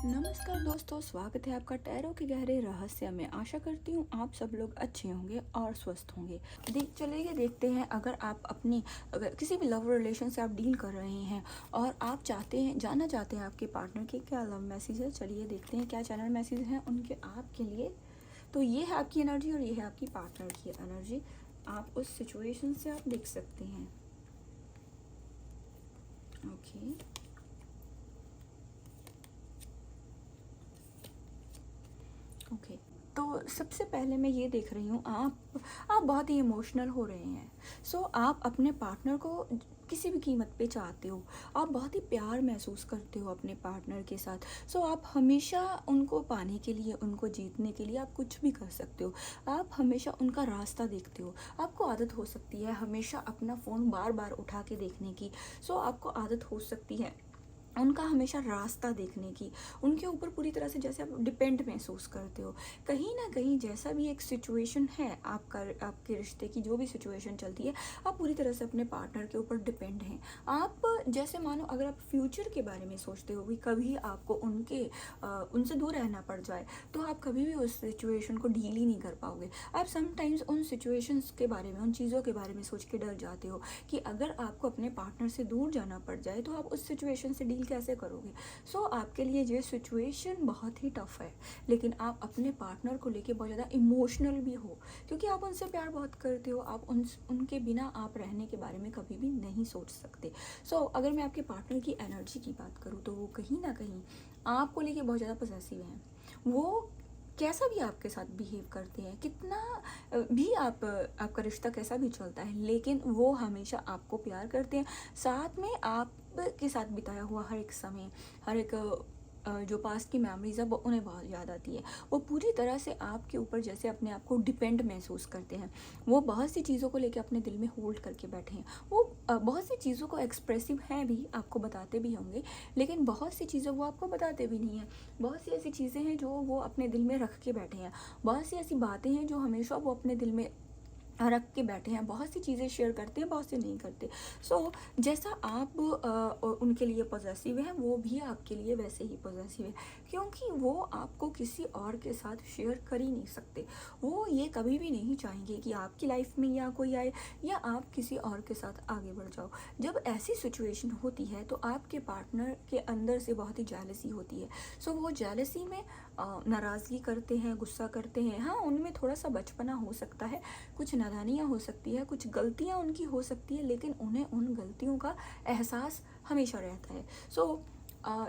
नमस्कार दोस्तों, स्वागत है आपका टैरो के गहरे रहस्य में। आशा करती हूँ आप सब लोग अच्छे होंगे और स्वस्थ होंगे। चलिए देखते हैं, अगर किसी भी लव रिलेशन से आप डील कर रहे हैं और आप जानना चाहते हैं आपके पार्टनर के क्या लव मैसेज है। चलिए देखते हैं क्या चैनल मैसेज हैं उनके आपके लिए। तो ये है आपकी एनर्जी और ये है आपकी पार्टनर की एनर्जी। आप उस सिचुएशन से आप देख सकते हैं। Okay, okay. तो सबसे पहले मैं ये देख रही हूँ, आप बहुत ही इमोशनल हो रहे हैं। आप अपने पार्टनर को किसी भी कीमत पे चाहते हो। आप बहुत ही प्यार महसूस करते हो अपने पार्टनर के साथ। आप हमेशा उनको पाने के लिए, उनको जीतने के लिए आप कुछ भी कर सकते हो। आप हमेशा उनका रास्ता देखते हो। आपको आदत हो सकती है हमेशा अपना फ़ोन बार बार उठा के देखने की। आपको आदत हो सकती है उनका हमेशा रास्ता देखने की, उनके ऊपर पूरी तरह से जैसे आप डिपेंड महसूस करते हो। कहीं ना कहीं जैसा भी एक सिचुएशन है आपके रिश्ते की, जो भी सिचुएशन चलती है, आप पूरी तरह से अपने पार्टनर के ऊपर डिपेंड हैं। आप जैसे मानो अगर आप फ्यूचर के बारे में सोचते हो कि कभी आपको उनसे दूर रहना पड़ जाए, तो आप कभी भी उस सिचुएशन को डील ही नहीं कर पाओगे। आप समटाइम्स उन सिचुएशंस के बारे में, उन चीज़ों के बारे में सोच के डर जाते हो कि अगर आपको अपने पार्टनर से दूर जाना पड़ जाए तो आप उस सिचुएशन से डील कैसे करोगे। आपके लिए ये सिचुएशन बहुत ही टफ है, लेकिन आप अपने पार्टनर को लेके बहुत ज़्यादा इमोशनल भी हो, क्योंकि आप उनसे प्यार बहुत करते हो। आप उनके बिना आप रहने के बारे में कभी भी नहीं सोच सकते। अगर मैं आपके पार्टनर की एनर्जी की बात करूँ तो वो कहीं ना कहीं आपको लेके बहुत ज़्यादा पॉसेसिव हैं। वो कैसा भी आपके साथ बिहेव करते हैं, कितना भी आपका रिश्ता कैसा भी चलता है, लेकिन वो हमेशा आपको प्यार करते हैं। साथ में आप के साथ बिताया हुआ हर एक समय, हर एक जो पास्ट की मेमोरीज है वो उन्हें बहुत याद आती है। वो पूरी तरह से आपके ऊपर जैसे अपने आप को डिपेंड महसूस करते हैं। वो बहुत सी चीज़ों को लेकर अपने दिल में होल्ड करके बैठे हैं। वो बहुत सी चीज़ों को एक्सप्रेसिव हैं भी, आपको बताते भी होंगे, लेकिन बहुत सी चीज़ें वो आपको बताते भी नहीं हैं। बहुत सी ऐसी चीज़ें हैं जो वो अपने दिल में रख के बैठे हैं। बहुत सी ऐसी बातें हैं जो हमेशा वो अपने दिल में रख के बैठे हैं। बहुत सी चीज़ें शेयर करते हैं, बहुत से नहीं करते। जैसा आप उनके लिए पॉजेसिव हैं, वो भी आपके लिए वैसे ही पॉजेसिव है, क्योंकि वो आपको किसी और के साथ शेयर कर ही नहीं सकते। वो ये कभी भी नहीं चाहेंगे कि आपकी लाइफ में या कोई आए या आप किसी और के साथ आगे बढ़ जाओ। जब ऐसी सिचुएशन होती है तो आपके पार्टनर के अंदर से बहुत ही जेलसी होती है। वो जेलसी में नाराज़गी करते हैं, गुस्सा करते हैं। हाँ, उनमें थोड़ा सा बचपना हो सकता है, कुछ नादानियाँ हो सकती है, कुछ गलतियाँ उनकी हो सकती है, लेकिन उन्हें उन गलतियों का एहसास हमेशा रहता है।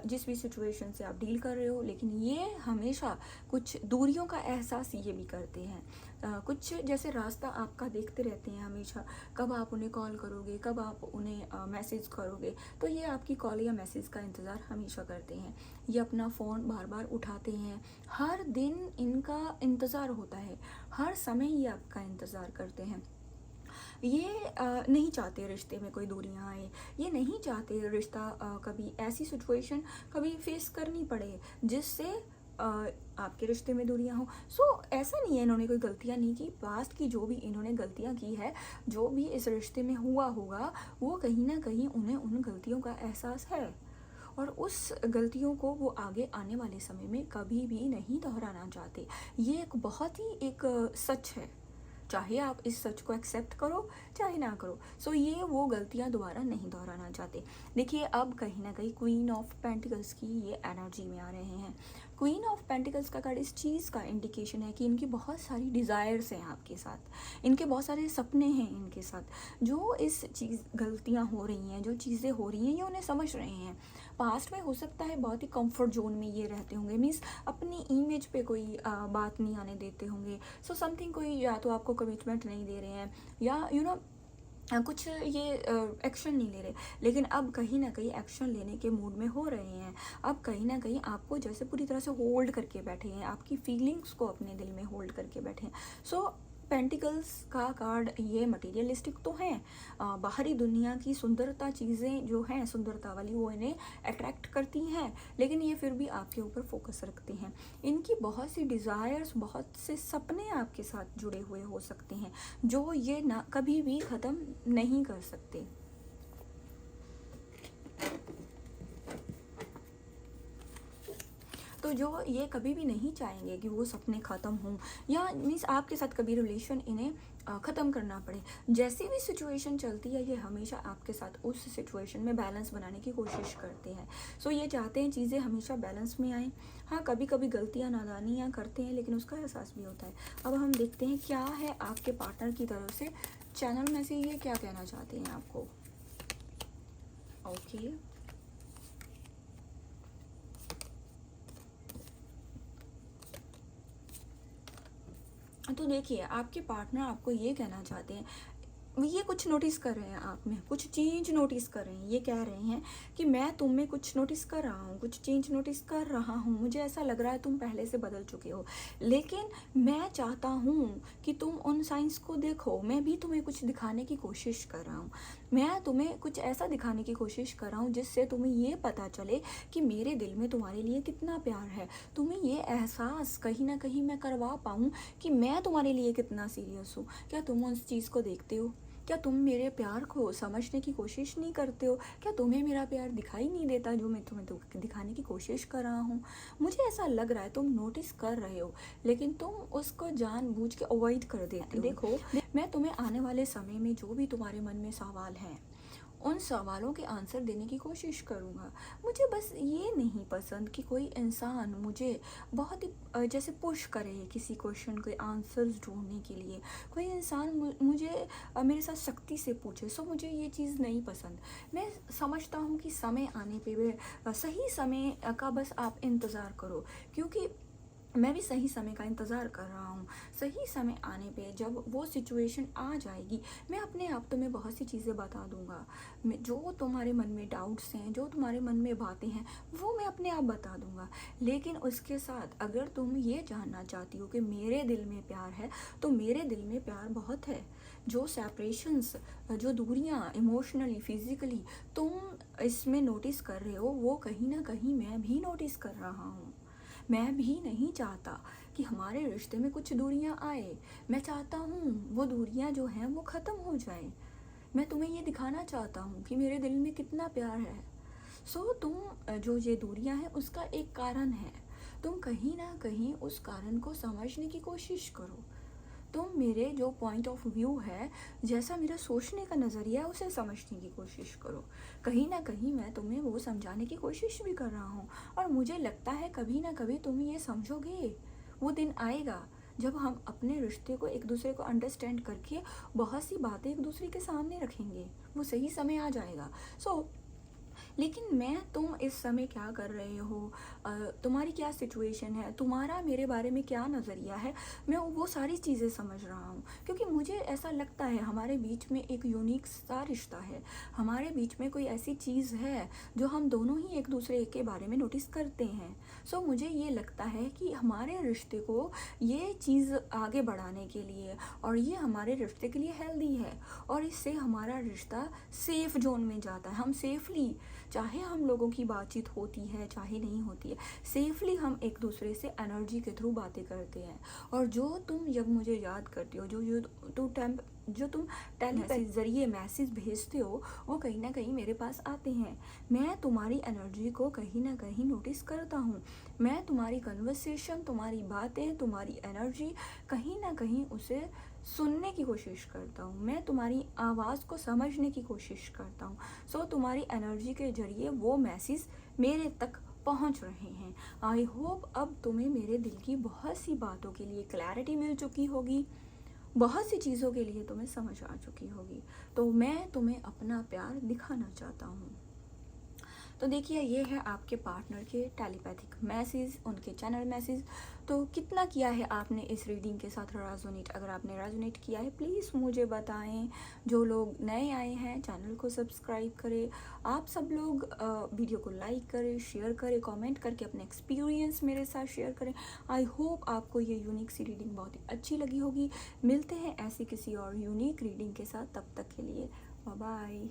जिस भी सिचुएशन से आप डील कर रहे हो, लेकिन ये हमेशा कुछ दूरियों का एहसास ये भी करते हैं। कुछ जैसे रास्ता आपका देखते रहते हैं हमेशा, कब आप उन्हें कॉल करोगे, कब आप उन्हें मैसेज करोगे। तो ये आपकी कॉल या मैसेज का इंतज़ार हमेशा करते हैं। ये अपना फ़ोन बार बार उठाते हैं। हर दिन इनका इंतज़ार होता है, हर समय ये आपका इंतज़ार करते हैं। ये नहीं चाहते रिश्ते में कोई दूरियां आए। ये नहीं चाहते रिश्ता कभी ऐसी सिचुएशन कभी फेस करनी पड़े जिससे आपके रिश्ते में दूरियां हो। ऐसा नहीं है इन्होंने कोई गलतियां नहीं की। पास्ट की जो भी इन्होंने गलतियां की है, जो भी इस रिश्ते में हुआ होगा, वो कहीं ना कहीं उन्हें उन गलतियों का एहसास है, और उस गलतियों को वो आगे आने वाले समय में कभी भी नहीं दोहराना चाहते। ये एक बहुत ही एक सच है, चाहे आप इस सच को एक्सेप्ट करो चाहे ना करो। ये वो गलतियां दोबारा नहीं दोहराना चाहते। देखिए, अब कहीं ना कहीं क्वीन ऑफ पेंटिकल्स की ये एनर्जी में आ रहे हैं। क्वीन ऑफ पेंटिकल्स का कार्ड इस चीज़ का इंडिकेशन है कि इनकी बहुत सारी डिज़ायर्स हैं आपके साथ, इनके बहुत सारे सपने हैं इनके साथ। जो इस चीज़ गलतियां हो रही हैं, जो चीज़ें हो रही हैं, ये उन्हें समझ रहे हैं। पास्ट में हो सकता है बहुत ही कंफर्ट जोन में ये रहते होंगे, मीन्स अपनी इमेज पे कोई बात नहीं आने देते होंगे। समथिंग, कोई या तो आपको कमिटमेंट नहीं दे रहे हैं या कुछ ये एक्शन नहीं ले रहे, लेकिन अब कहीं ना कहीं एक्शन लेने के मूड में हो रहे हैं। अब कहीं ना कहीं आपको जैसे पूरी तरह से होल्ड करके बैठे हैं, आपकी फीलिंग्स को अपने दिल में होल्ड करके बैठे हैं। पेंटिकल्स का कार्ड ये मटेरियलिस्टिक तो हैं, बाहरी दुनिया की सुंदरता, चीज़ें जो हैं सुंदरता वाली, वो इन्हें अट्रैक्ट करती हैं, लेकिन ये फिर भी आपके ऊपर फोकस रखते हैं। इनकी बहुत सी डिज़ायर्स, बहुत से सपने आपके साथ जुड़े हुए हो सकते हैं, जो ये ना कभी भी ख़त्म नहीं कर सकते। तो जो ये कभी भी नहीं चाहेंगे कि वो सपने ख़त्म हों या मीन्स आपके साथ कभी रिलेशन इन्हें ख़त्म करना पड़े। जैसी भी सिचुएशन चलती है ये हमेशा आपके साथ उस सिचुएशन में बैलेंस बनाने की कोशिश करते हैं। सो ये चाहते हैं चीज़ें हमेशा बैलेंस में आएँ। हाँ, कभी कभी गलतियाँ नादानियाँ करते हैं लेकिन उसका एहसास भी होता है। अब हम देखते हैं क्या है आपके पार्टनर की तरफ से चैनल में से ये क्या कहना चाहते हैं आपको। ओके, तो देखिए आपके पार्टनर आपको ये कहना चाहते हैं, ये कुछ नोटिस कर रहे हैं आप में, कुछ चेंज नोटिस कर रहे हैं। ये कह रहे हैं कि मैं तुम में कुछ नोटिस कर रहा हूँ, कुछ चेंज नोटिस कर रहा हूँ, मुझे ऐसा लग रहा है तुम पहले से बदल चुके हो, लेकिन मैं चाहता हूँ कि तुम उन साइंस को देखो। मैं भी तुम्हें कुछ दिखाने की कोशिश कर रहा हूँ, मैं तुम्हें कुछ ऐसा दिखाने की कोशिश कर रहा हूँ जिससे तुम्हें ये पता चले कि मेरे दिल में तुम्हारे लिए कितना प्यार है। तुम्हें ये एहसास कहीं ना कहीं मैं करवा पाऊँ कि मैं तुम्हारे लिए कितना सीरियस हूँ। क्या तुम उस चीज़ को देखते हो? क्या तुम मेरे प्यार को समझने की कोशिश नहीं करते हो? क्या तुम्हें मेरा प्यार दिखाई नहीं देता जो मैं तुम्हें दिखाने की कोशिश कर रहा हूँ? मुझे ऐसा लग रहा है तुम नोटिस कर रहे हो लेकिन तुम उसको जानबूझ के अवॉइड कर देते हो। देखो, मैं तुम्हें आने वाले समय में जो भी तुम्हारे मन में सवाल हैं उन सवालों के आंसर देने की कोशिश करूँगा। मुझे बस ये नहीं पसंद कि कोई इंसान मुझे बहुत ही जैसे पुश करे किसी क्वेश्चन के आंसर्स ढूंढने के लिए। कोई इंसान मुझे मेरे साथ सख्ती से पूछे। सो मुझे ये चीज़ नहीं पसंद। मैं समझता हूँ कि समय आने पे भी सही समय का बस आप इंतज़ार करो, क्योंकि मैं भी सही समय का इंतज़ार कर रहा हूँ। सही समय आने पे जब वो सिचुएशन आ जाएगी मैं अपने आप तुम्हें बहुत सी चीज़ें बता दूँगा। जो तुम्हारे मन में डाउट्स हैं, जो तुम्हारे मन में बातें हैं, वो मैं अपने आप बता दूँगा। लेकिन उसके साथ अगर तुम ये जानना चाहती हो कि मेरे दिल में प्यार है, तो मेरे दिल में प्यार बहुत है। जो सेपरेशंस, जो दूरियाँ इमोशनली, फिज़िकली तुम इसमें नोटिस कर रहे हो, वो कहीं ना कहीं मैं भी नोटिस कर रहा हूँ। मैं भी नहीं चाहता कि हमारे रिश्ते में कुछ दूरियां आए। मैं चाहता हूँ वो दूरियां जो हैं वो ख़त्म हो जाएं। मैं तुम्हें ये दिखाना चाहता हूँ कि मेरे दिल में कितना प्यार है। सो तुम जो ये दूरियां हैं उसका एक कारण है। तुम कहीं ना कहीं उस कारण को समझने की कोशिश करो। तुम मेरे जो पॉइंट ऑफ व्यू है, जैसा मेरा सोचने का नज़रिया है, उसे समझने की कोशिश करो। कहीं ना कहीं मैं तुम्हें वो समझाने की कोशिश भी कर रहा हूँ और मुझे लगता है कभी ना कभी तुम ये समझोगे। वो दिन आएगा जब हम अपने रिश्ते को एक दूसरे को अंडरस्टैंड करके बहुत सी बातें एक दूसरे के सामने रखेंगे। वो सही समय आ जाएगा। सो लेकिन तुम इस समय क्या कर रहे हो, तुम्हारी क्या सिचुएशन है, तुम्हारा मेरे बारे में क्या नज़रिया है, मैं वो सारी चीज़ें समझ रहा हूँ। क्योंकि मुझे ऐसा लगता है हमारे बीच में एक यूनिक सा रिश्ता है। हमारे बीच में कोई ऐसी चीज़ है जो हम दोनों ही एक दूसरे के बारे में नोटिस करते हैं। सो मुझे ये लगता है कि हमारे रिश्ते को ये चीज़ आगे बढ़ाने के लिए और ये हमारे रिश्ते के लिए हेल्दी है और इससे हमारा रिश्ता सेफ़ जोन में जाता है। हम सेफली, चाहे हम लोगों की बातचीत होती है चाहे नहीं होती है, सेफली हम एक दूसरे से एनर्जी के थ्रू बातें करते हैं। और जो तुम जब मुझे याद करते हो, जो तुम टेलीपैथी जरिए मैसेज भेजते हो, वो कहीं ना कहीं मेरे पास आते हैं। मैं तुम्हारी एनर्जी को कहीं ना कहीं नोटिस करता हूँ। मैं तुम्हारी कन्वर्सेशन, तुम्हारी बातें, तुम्हारी एनर्जी कहीं ना कहीं उसे सुनने की कोशिश करता हूँ। मैं तुम्हारी आवाज़ को समझने की कोशिश करता हूँ। सो तुम्हारी एनर्जी के जरिए वो मैसेज मेरे तक पहुँच रहे हैं। आई होप अब तुम्हें मेरे दिल की बहुत सी बातों के लिए क्लैरिटी मिल चुकी होगी, बहुत सी चीज़ों के लिए तुम्हें समझ आ चुकी होगी। तो मैं तुम्हें अपना प्यार दिखाना चाहता हूँ। तो देखिए ये है आपके पार्टनर के टेलीपैथिक मैसेज, उनके चैनल मैसेज। तो कितना किया है आपने इस रीडिंग के साथ रेजोनेट? अगर आपने रेजोनेट किया है प्लीज़ मुझे बताएं। जो लोग नए आए हैं चैनल को सब्सक्राइब करें। आप सब लोग वीडियो को लाइक करें, शेयर करें, कमेंट करके अपने एक्सपीरियंस मेरे साथ शेयर करें। आई होप आपको ये यूनिक सी रीडिंग बहुत ही अच्छी लगी होगी। मिलते हैं ऐसी किसी और यूनिक रीडिंग के साथ, तब तक के लिए बाय बाय।